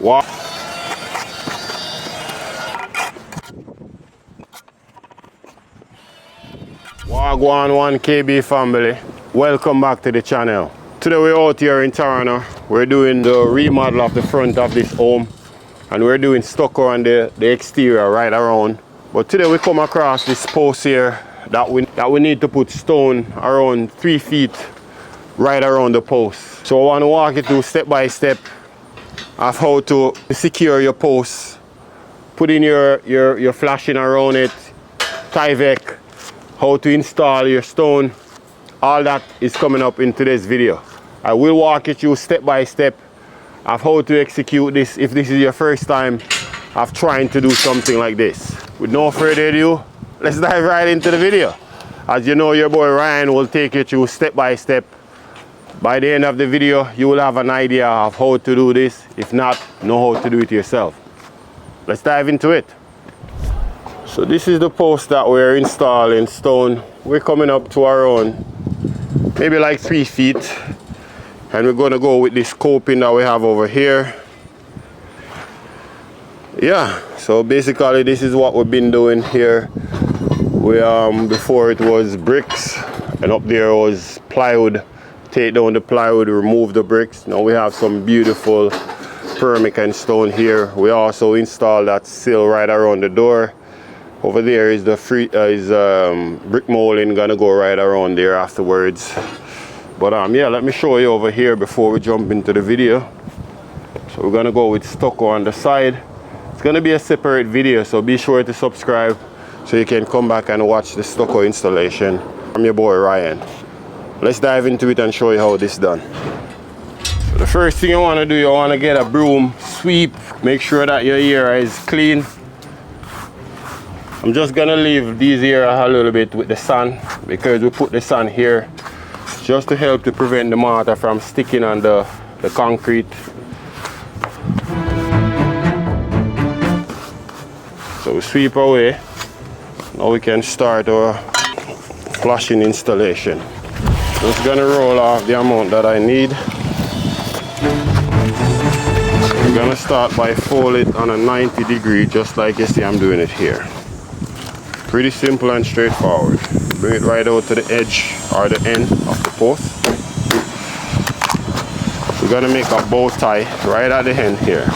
Wow. Wagwan 1KB family, welcome back to the channel. Today we're out here in Toronto. We're doing the remodel of the front of this home, and we're doing stucco on the exterior right around. But today we come across this post here that we need to put stone around 3 feet right around the post. So I want to walk you through step by step of how to secure your post, put in your flashing around it, Tyvek, how to install your stone. All that is coming up in today's video. I will walk you through step by step of how to execute this if this is your first time of trying to do something like this. With no further ado, let's dive right into the video. As you know, your boy Ryan will take you through step by step. By the end of the video, you will have an idea of how to do this. If not, know how to do it yourself. Let's dive into it. So this is the post that we're installing stone. We're coming up to around maybe like 3 feet. And we're going to go with this coping that we have over here. Yeah, so basically this is what we've been doing here. Before it was bricks, and up there was plywood. Take down the plywood, remove the bricks. Now we have some beautiful permacan stone here. We also installed that sill right around the door. Over there is the brick molding, gonna go right around there afterwards. But yeah, let me show you over here before we jump into the video. So we're gonna go with stucco on the side. It's gonna be a separate video, so be sure to subscribe so you can come back and watch the stucco installation. I'm your boy Ryan. Let's dive into it and show you how this is done. So the first thing you want to do, you want to get a broom, sweep, make sure that your area is clean. I'm just gonna leave these areas a little bit with the sand because we put the sand here just to help to prevent the mortar from sticking on the concrete. So we sweep away. Now we can start our flashing installation. Just gonna roll off the amount that I need. I'm gonna start by fold it on a 90 degree, just like you see I'm doing it here. Pretty simple and straightforward. Bring it right out to the edge or the end of the post. We're gonna make a bow tie right at the end here.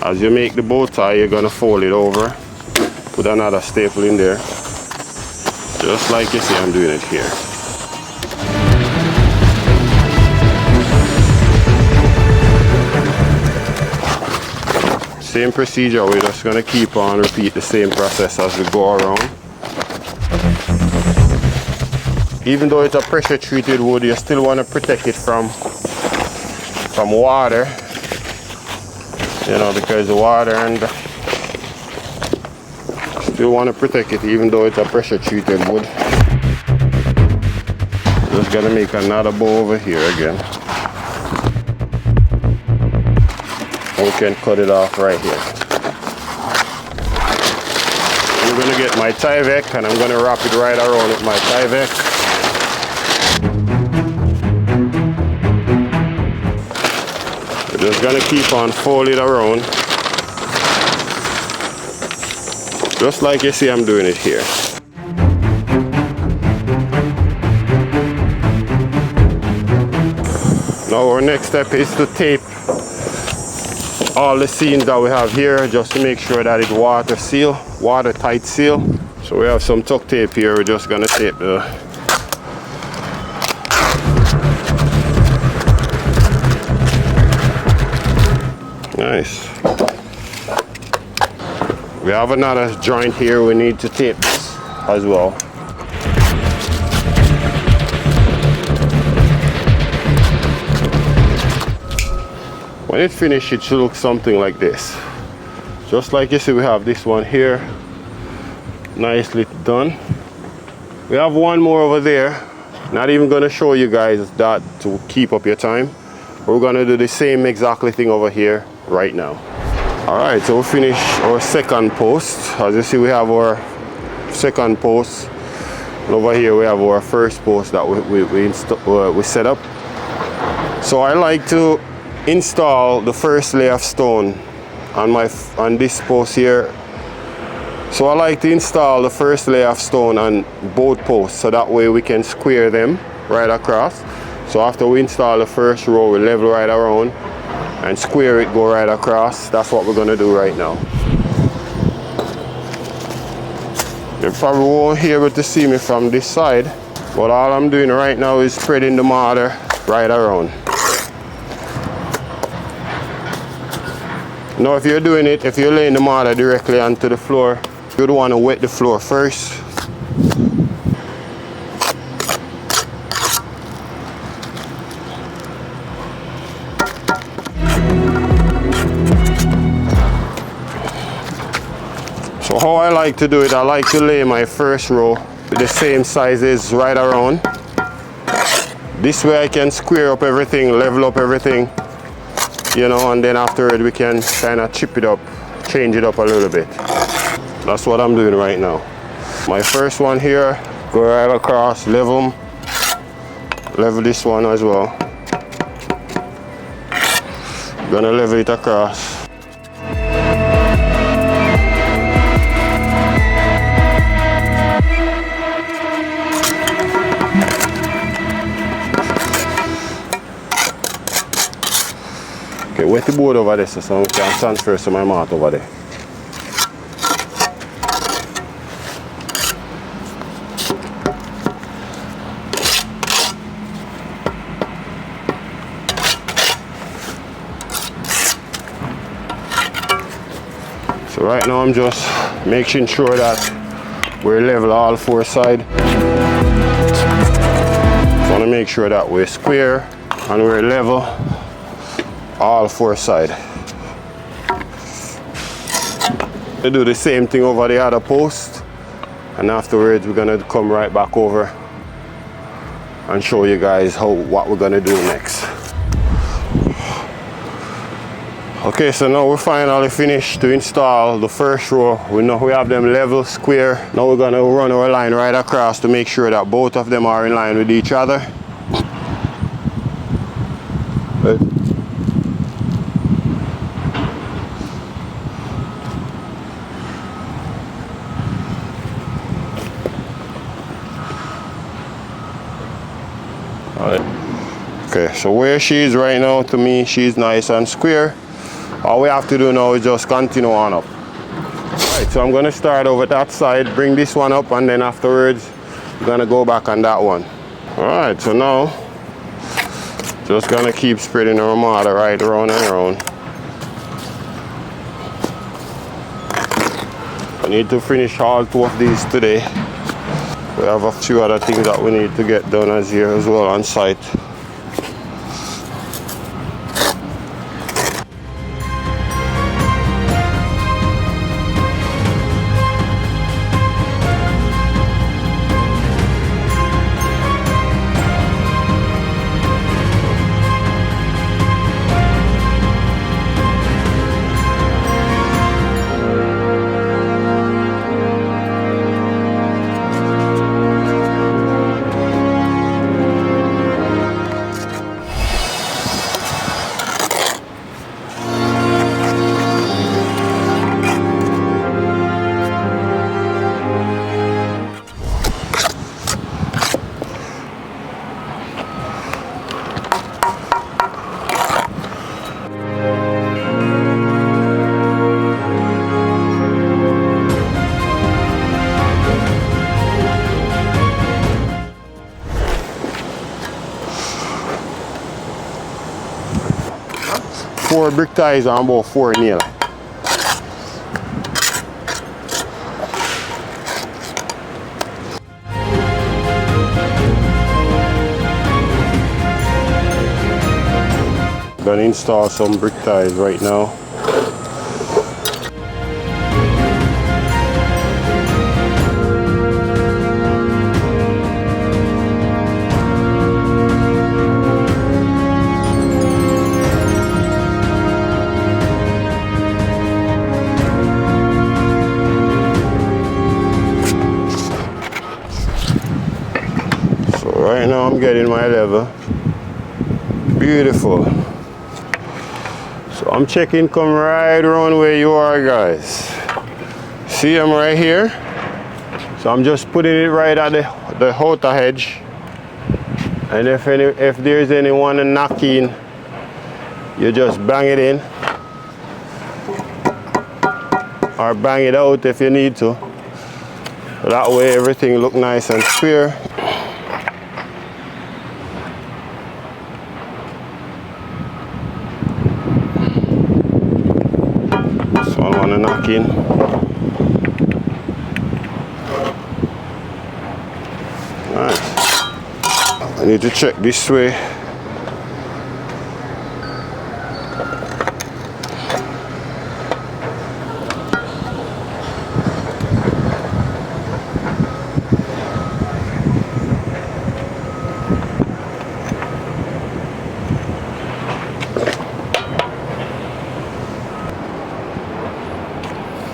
As you make the bow tie, you're gonna fold it over, put another staple in there. Just like you see I'm doing it here. Same procedure, we're just going to keep on repeat the same process as we go around. Even though it's a pressure treated wood, you still want to protect it from water. You know, because the water and still want to protect it even though it's a pressure treated wood. Just gonna make another bow over here again. We can cut it off right here. I'm gonna get my Tyvek and I'm gonna wrap it right around with my Tyvek. We're just gonna keep on folding around. Just like you see I'm doing it here. Now our next step is to tape all the seams that we have here just to make sure that it's watertight seal. So we have some tuck tape here. We're just gonna tape the nice. We have another joint here we need to tape this as well. When it's finished, it should look something like this. Just like you see, we have this one here, nicely done. We have one more over there. Not even gonna show you guys that to keep up your time. We're gonna do the same exactly thing over here right now. All right, so we finished our second post. As you see, we have our second post. And over here we have our first post that we set up. So I like to install the first layer of stone on this post here. So I like to install the first layer of stone on both posts, so that way we can square them right across. So after we install the first row, we level right around and square it, go right across. That's what we're gonna do right now. You probably won't be able to see me from this side, but all I'm doing right now is spreading the mortar right around. Now if you're laying the mortar directly onto the floor, you'd want to wet the floor first. So how I like to do it, I like to lay my first row with the same sizes right around. This way I can square up everything, level up everything, you know, and then afterward we can kind of chip it up, change it up a little bit. That's what I'm doing right now. My first one here, go right across, level this one as well. Gonna level it across. Okay, wet the board over there so we can transfer some of my mat over there. So right now I'm just making sure that we're level all four sides. So I want to make sure that we're square and we're level all four sides. We do the same thing over the other post, and afterwards we're gonna come right back over and show you guys what we're gonna do next. Okay, so now we're finally finished to install the first row. We know we have them level, square. Now we're gonna run our line right across to make sure that both of them are in line with each other. Okay, so where she is right now, to me, she's nice and square. All we have to do now is just continue on up. Alright, so I'm gonna start over that side, bring this one up, and then afterwards, I'm gonna go back on that one. Alright, so now, just gonna keep spreading our mortar right around and around. I need to finish all two of these today. We have a few other things that we need to get done as here as well on site. Four brick ties and about 4 nails. Gonna install some brick ties right now. Right now I'm getting my level. Beautiful. So I'm checking come right around where you are, guys. See, I'm right here. So I'm just putting it right at the outer edge. And if there's anyone knocking, you just bang it in. Or bang it out if you need to. That way everything look nice and square. So I want to knock in. Nice. I need to check this way.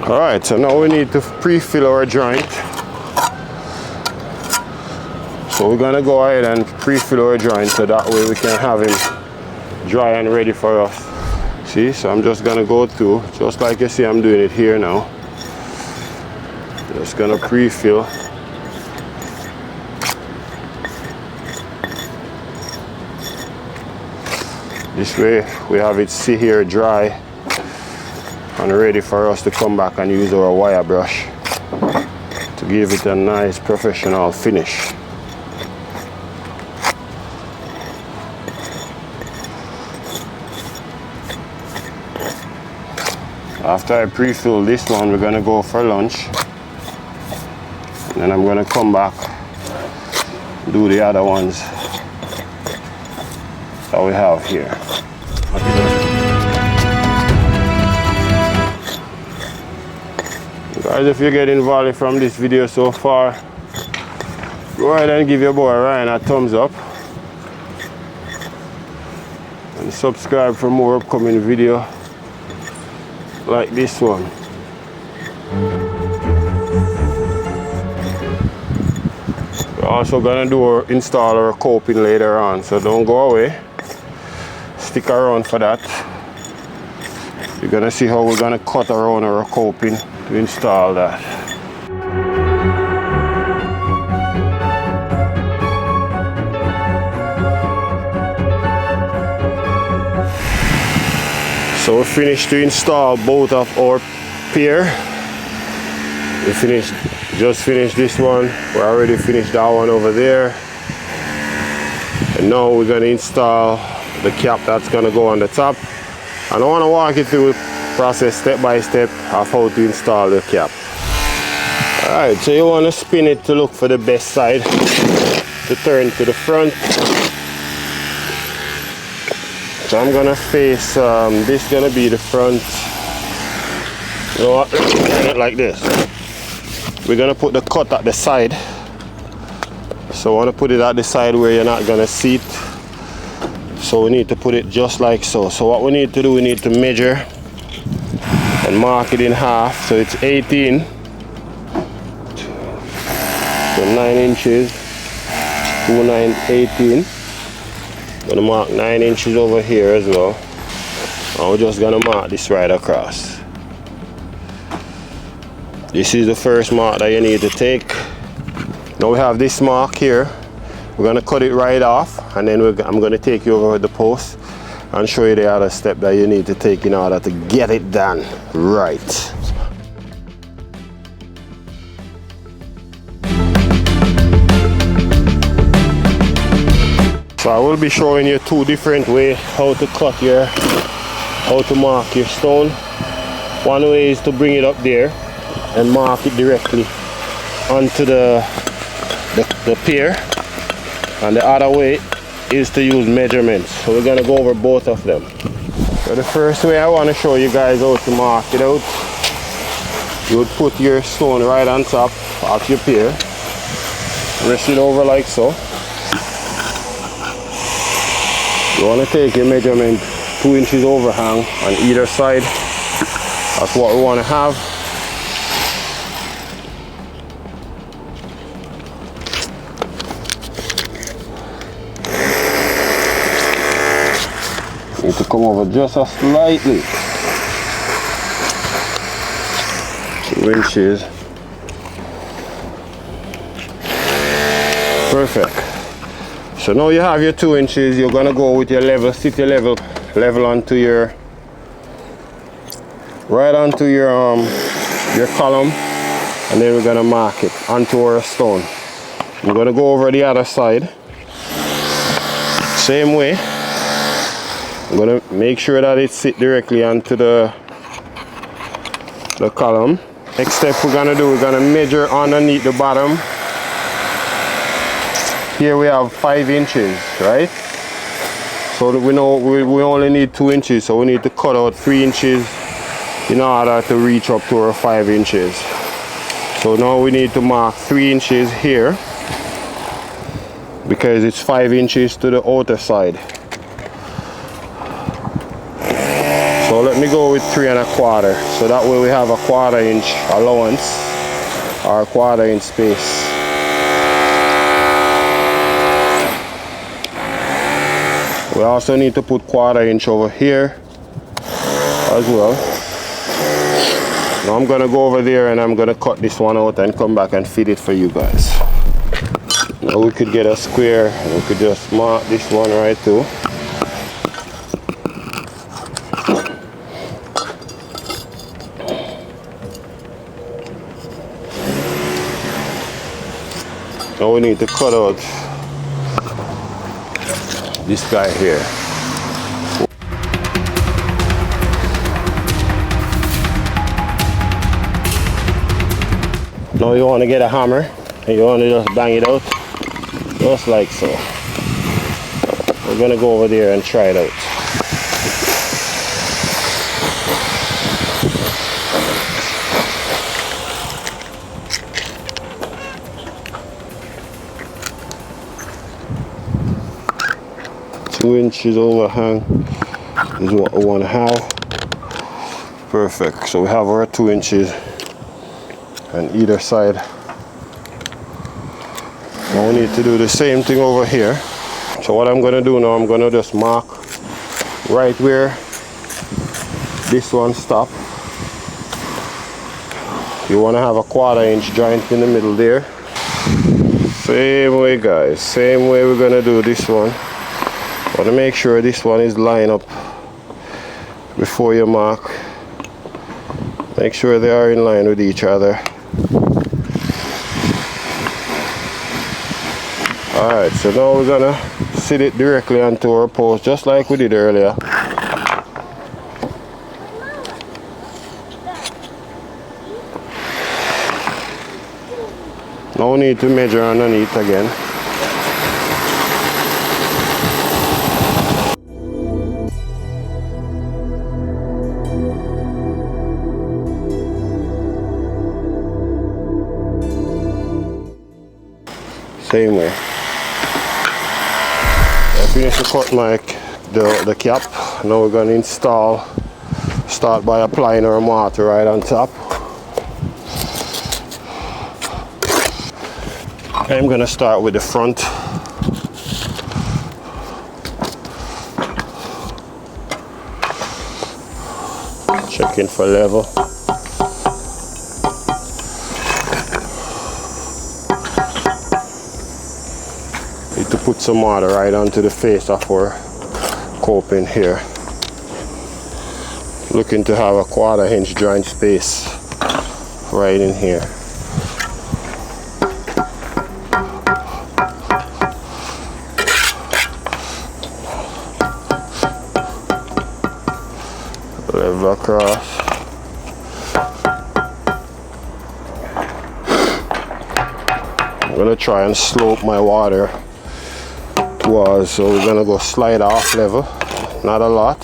Alright, so now we need to pre-fill our joint. So we're gonna go ahead and pre-fill our joint so that way we can have him dry and ready for us. See, so I'm just gonna go through, just like you see I'm doing it here now. Just gonna pre-fill. This way we have it sit here dry and ready for us to come back and use our wire brush to give it a nice professional finish. After I pre-fill this one, we're gonna go for lunch, and then I'm gonna come back, do the other ones that we have here. Guys, if you're getting value from this video so far, go ahead and give your boy Ryan a thumbs up and subscribe for more upcoming video like this one. We're also gonna install our coping later on, so don't go away. Stick around for that. You're gonna see how we're gonna cut around our coping to install that. So we finished to install both of our pier. We just finished this one. We already finished that one over there. And now we're gonna install the cap that's gonna go on the top. And I wanna walk you through the process step by step of how to install the cap. Alright, so you wanna spin it to look for the best side, to turn to the front. So I'm gonna face, this gonna be the front. You know what, turn it like this. We're gonna put the cut at the side. So I wanna put it at the side where you're not gonna see it. So we need to put it just like so. So what we need to do, we need to measure and mark it in half. So it's 18. So 9 inches, 2, 9, 18. I'm gonna mark 9 inches over here as well. And we're just gonna mark this right across. This is the first mark that you need to take. Now we have this mark here. We're gonna cut it right off, and then I'm gonna take you over the post and show you the other step that you need to take in order to get it done right. So I will be showing you two different ways how to how to mark your stone. One way is to bring it up there and mark it directly onto the pier, and the other way is to use measurements. So we're gonna go over both of them. So the first way I want to show you guys how to mark it out. You would put your stone right on top of your pier, rest it over like so. You want to take your measurement 2 inches overhang on either side. That's what we want to have. Need to come over just a slightly. 2 inches. Perfect. So now you have your 2 inches. You're gonna go with your level, sit your level onto your, right onto your column, and then we're gonna mark it onto our stone. I'm gonna go over the other side. Same way. I'm gonna make sure that it sits directly onto the column. Next step we're gonna do, we're gonna measure underneath the bottom. Here we have 5 inches, right? So that we know we only need 2 inches, so we need to cut out 3 inches in order to reach up to our 5 inches. So now we need to mark 3 inches here because it's 5 inches to the outer side. So let me go with 3 1/4. So that way we have a 1/4 inch allowance or a 1/4 inch space. We also need to put 1/4 inch over here as well. Now I'm gonna go over there and I'm gonna cut this one out and come back and fit it for you guys. Now we could get a square and we could just mark this one right too. Now we need to cut out this guy here. Now you want to get a hammer and you want to just bang it out, just like so. We're going to go over there and try it out. Two inches overhang is what we want to have. Perfect. So we have our 2 inches on either side. Now we need to do the same thing over here. So what I'm going to do now, I'm going to just mark right where this one stops. You want to have a 1/4 inch joint in the middle there. Same way, guys, same way we're going to do this one. Want to make sure this one is lined up before you mark. Make sure they are in line with each other. Alright, so now we're gonna sit it directly onto our post just like we did earlier. Now we need to measure underneath again. Same way. I finished to cut the cap. Now we're going to start by applying our mortar right on top. I'm going to start with the front. Checking for level. To put some mortar right onto the face of our coping here. Looking to have a 1/4 inch joint space right in here. Level across. I'm gonna try and slope my water. So we're gonna go slide off level, not a lot.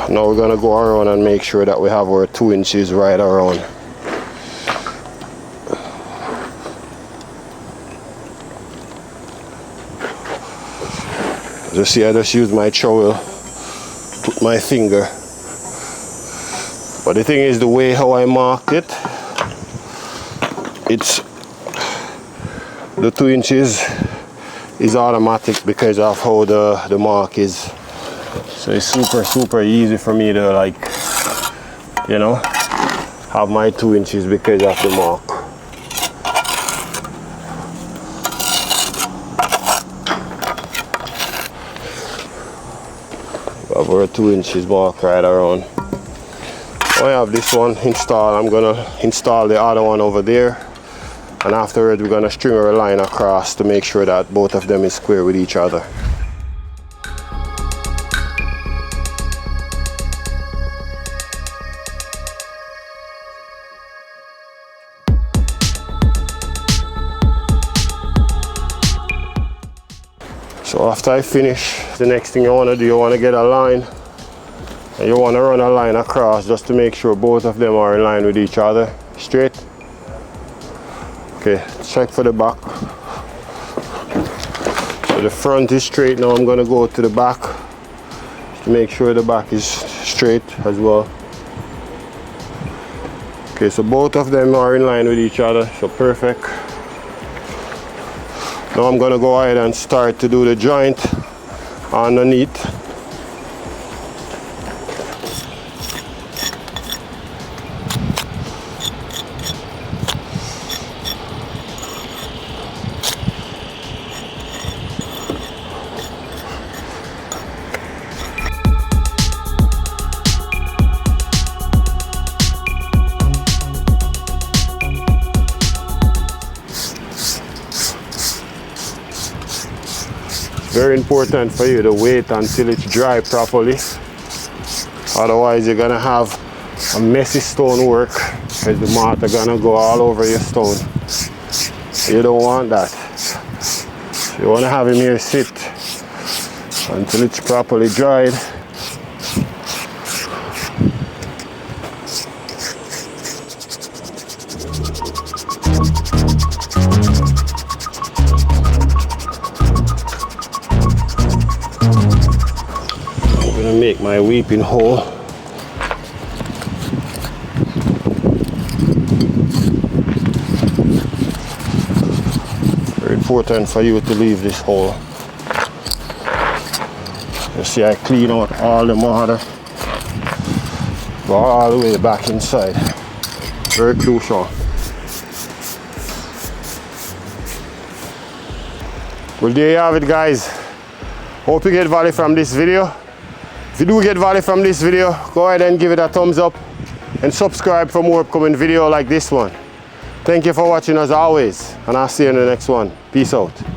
Now we're gonna go around and make sure that we have our 2 inches right around. As you see, I just use my trowel, put my finger. But the thing is, the way how I marked it, it's The 2 inches is automatic because of how the mark is. So it's super easy for me to, like, you know, have my 2 inches because of the mark. We have our 2 inches mark right around. I have this one installed. I'm gonna install the other one over there, and afterwards we're gonna string our line across to make sure that both of them is square with each other. So after I finish, the next thing you want to do, you want to get a line, and you want to run a line across just to make sure both of them are in line with each other, straight. Okay, check for the back. So the front is straight. Now I'm going to go to the back to make sure the back is straight as well. Okay, so both of them are in line with each other, so perfect. Now I'm going to go ahead and start to do the joint underneath. Very important for you to wait until it's dry properly. Otherwise you're gonna have a messy stone work because the mortar gonna go all over your stone. You don't want that. You wanna have him here sit until it's properly dried. Make my weeping hole. Very important for you to leave this hole. You see, I clean out all the mortar, go all the way back inside. Very crucial. Well, there you have it, guys. Hope you get value from this video. If you do get value from this video, go ahead and give it a thumbs up and subscribe for more upcoming videos like this one. Thank you for watching as always, and I'll see you in the next one. Peace out.